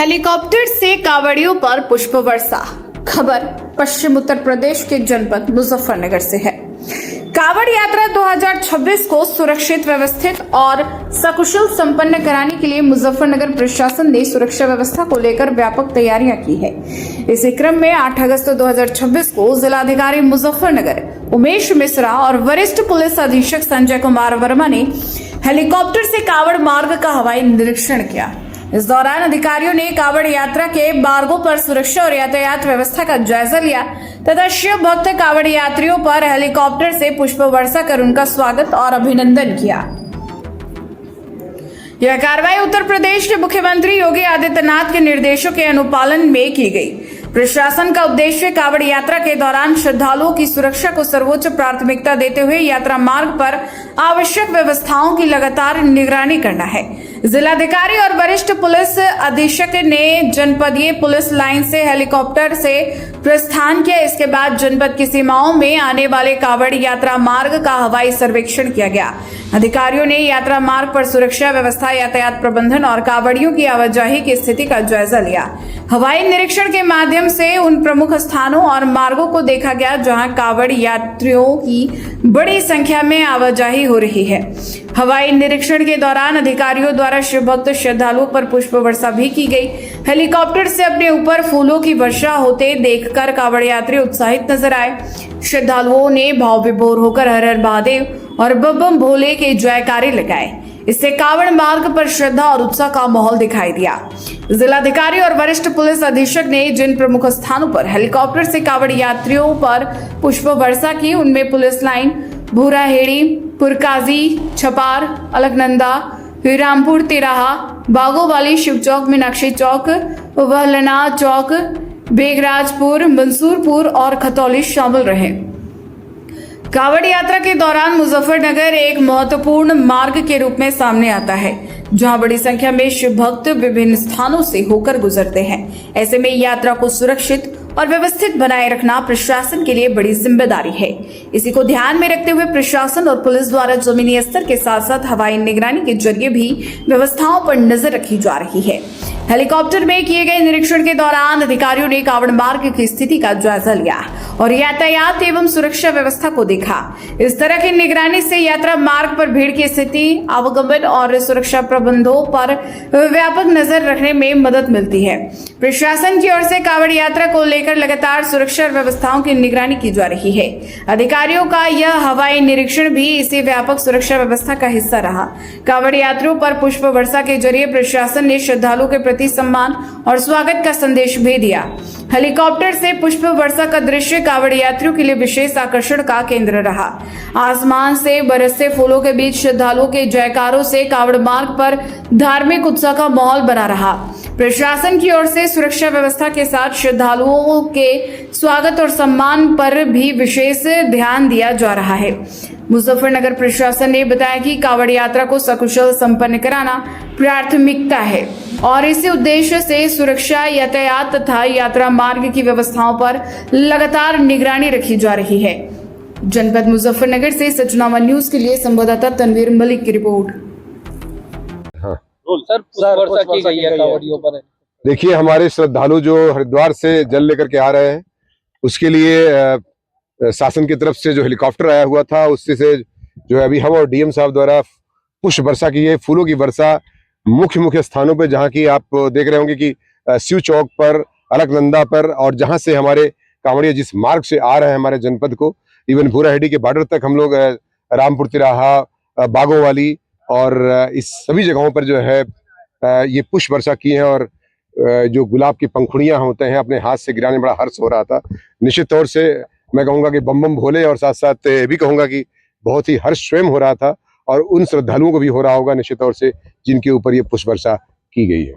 Helicopter से कांवड़ियों पर पुष्प वर्षा। खबर पश्चिम उत्तर प्रदेश के जनपद मुजफ्फरनगर से है। कांवड़ यात्रा 2026 को सुरक्षित, व्यवस्थित और सकुशल संपन्न कराने के लिए मुजफ्फरनगर प्रशासन ने सुरक्षा व्यवस्था को लेकर व्यापक तैयारियां की है। इसी क्रम में 8 अगस्त 2026 को जिलाधिकारी मुजफ्फरनगर उमेश मिश्रा और वरिष्ठ पुलिस अधीक्षक संजय कुमार वर्मा ने हेलीकॉप्टर से कांवड़ मार्ग का हवाई निरीक्षण किया। इस दौरान अधिकारियों ने कांवड़ यात्रा के मार्गों पर सुरक्षा और यातायात व्यवस्था का जायजा लिया तथा शिव भक्त कांवड़ यात्रियों पर हेलीकॉप्टर से पुष्प वर्षा कर उनका स्वागत और अभिनंदन किया। यह कार्रवाई उत्तर प्रदेश के मुख्यमंत्री योगी आदित्यनाथ के निर्देशों के अनुपालन में की गई। प्रशासन का उद्देश्य कांवड़ यात्रा के दौरान श्रद्धालुओं की सुरक्षा को सर्वोच्च प्राथमिकता देते हुए यात्रा मार्ग पर आवश्यक व्यवस्थाओं की लगातार निगरानी करना है। जिलाधिकारी और वरिष्ठ पुलिस अधीक्षक ने जनपदीय पुलिस लाइन से हेलीकॉप्टर से प्रस्थान किया। इसके बाद जनपद की सीमाओं में आने वाले कांवड़ यात्रा मार्ग का हवाई सर्वेक्षण किया गया। अधिकारियों ने यात्रा मार्ग पर सुरक्षा व्यवस्था, यातायात प्रबंधन और कांवड़ियों की आवाजाही की स्थिति का जायजा लिया। हवाई निरीक्षण के माध्यम से उन प्रमुख स्थानों और मार्गों को देखा गया जहां कांवड़ यात्रियों की बड़ी संख्या में आवाजाही हो रही है। हवाई निरीक्षण के दौरान अधिकारियों द्वारा शिव भक्त श्रद्धालुओं पर पुष्प वर्षा भी की गई। हेलीकॉप्टर से अपने ऊपर फूलों की वर्षा होते देखकर कांवड़ यात्री उत्साहित नजर आए। श्रद्धालुओं ने भाव विभोर होकर हर हर महादेव और बम बम भोले के जयकारे लगाए। इससे कांवड़ मार्ग पर श्रद्धा और उत्साह का माहौल दिखाई दिया। जिलाधिकारी और वरिष्ठ पुलिस अधीक्षक ने जिन प्रमुख स्थानों पर हेलीकॉप्टर से कांवड़ यात्रियों पर पुष्प वर्षा की उनमें पुलिस लाइन, भूराहेड़ी, पुरकाजी, छपार, अलकनंदा, रामपुर तिराहा, बागोवाली, शिव चौक, मीनाक्षी चौक, वहलना चौक, बेगराजपुर, मंसूरपुर और खतौली शामिल रहे। कांवड़ यात्रा के दौरान मुजफ्फरनगर एक महत्वपूर्ण मार्ग के रूप में सामने आता है, जहां बड़ी संख्या में शिव भक्त विभिन्न स्थानों से होकर गुजरते हैं। ऐसे में यात्रा को सुरक्षित और व्यवस्थित बनाए रखना प्रशासन के लिए बड़ी जिम्मेदारी है। इसी को ध्यान में रखते हुए प्रशासन और पुलिस द्वारा जमीनी स्तर के साथ साथ हवाई निगरानी के जरिए भी व्यवस्थाओं पर नजर रखी जा रही है। हेलीकॉप्टर में किए गए निरीक्षण के दौरान अधिकारियों ने कांवड़ मार्ग की स्थिति का जायजा लिया और यातायात एवं सुरक्षा व्यवस्था को देखा। इस तरह की निगरानी से यात्रा मार्ग पर भीड़ की स्थिति, आवागमन और सुरक्षा प्रबंधों पर व्यापक नजर रखने में मदद मिलती है। प्रशासन की ओर से कांवड़ यात्रा को लेकर लगातार सुरक्षा व्यवस्थाओं की निगरानी की जा रही है। अधिकारियों का यह हवाई निरीक्षण भी इसी व्यापक सुरक्षा व्यवस्था का हिस्सा रहा। कांवड़ यात्रियों पर पुष्प वर्षा के जरिए प्रशासन ने श्रद्धालुओं के प्रति सम्मान और स्वागत का संदेश भी दिया। हेलीकॉप्टर से पुष्प वर्षा का दृश्य कांवड़ यात्रियों के लिए विशेष आकर्षण का केंद्र रहा। आसमान से बरसते फूलों के बीच श्रद्धालुओं के जयकारों से कांवड़ मार्ग पर धार्मिक उत्साह का माहौल बना रहा। प्रशासन की ओर से सुरक्षा व्यवस्था के साथ श्रद्धालुओं के स्वागत और सम्मान पर भी विशेष ध्यान दिया जा रहा है। मुजफ्फरनगर प्रशासन ने बताया कि कांवड़ यात्रा को सकुशल संपन्न कराना प्राथमिकता है और इसी उद्देश्य से सुरक्षा, यातायात तथा यात्रा मार्ग की व्यवस्थाओं पर लगातार निगरानी रखी जा रही है। जनपद मुजफ्फरनगर से सचनामा न्यूज के लिए संवाददाता तनवीर मलिक की रिपोर्ट। सर वर्षा की गई है कांवड़ियों पर। देखिए, हमारे श्रद्धालु जो हरिद्वार से जल लेकर के आ रहे हैं, उसके लिए शासन की तरफ से जो हेलीकॉप्टर आया हुआ था, उससे से जो है अभी हम और डीएम साहब द्वारा पुष्प वर्षा की है, फूलों की वर्षा मुख्य स्थानों पे, जहाँ की आप देख रहे होंगे कि शिव चौक पर, अलकनंदा पर, और जहाँ से हमारे कांवड़िया जिस मार्ग से आ रहे हैं हमारे जनपद को, इवन भूराहेड़ी के बॉर्डर तक हम लोग रामपुर तिराहा, बागोवाली और इस सभी जगहों पर जो है ये पुष्प वर्षा की है। और जो गुलाब की पंखुड़ियां होते हैं अपने हाथ से गिराने में बड़ा हर्ष हो रहा था। निश्चित तौर से मैं कहूंगा कि बम बम भोले, और साथ साथ ये भी कहूंगा कि बहुत ही हर्ष स्वयं हो रहा था और उन श्रद्धालुओं को भी हो रहा होगा निश्चित तौर से, जिनके ऊपर ये पुष्प वर्षा की गई है।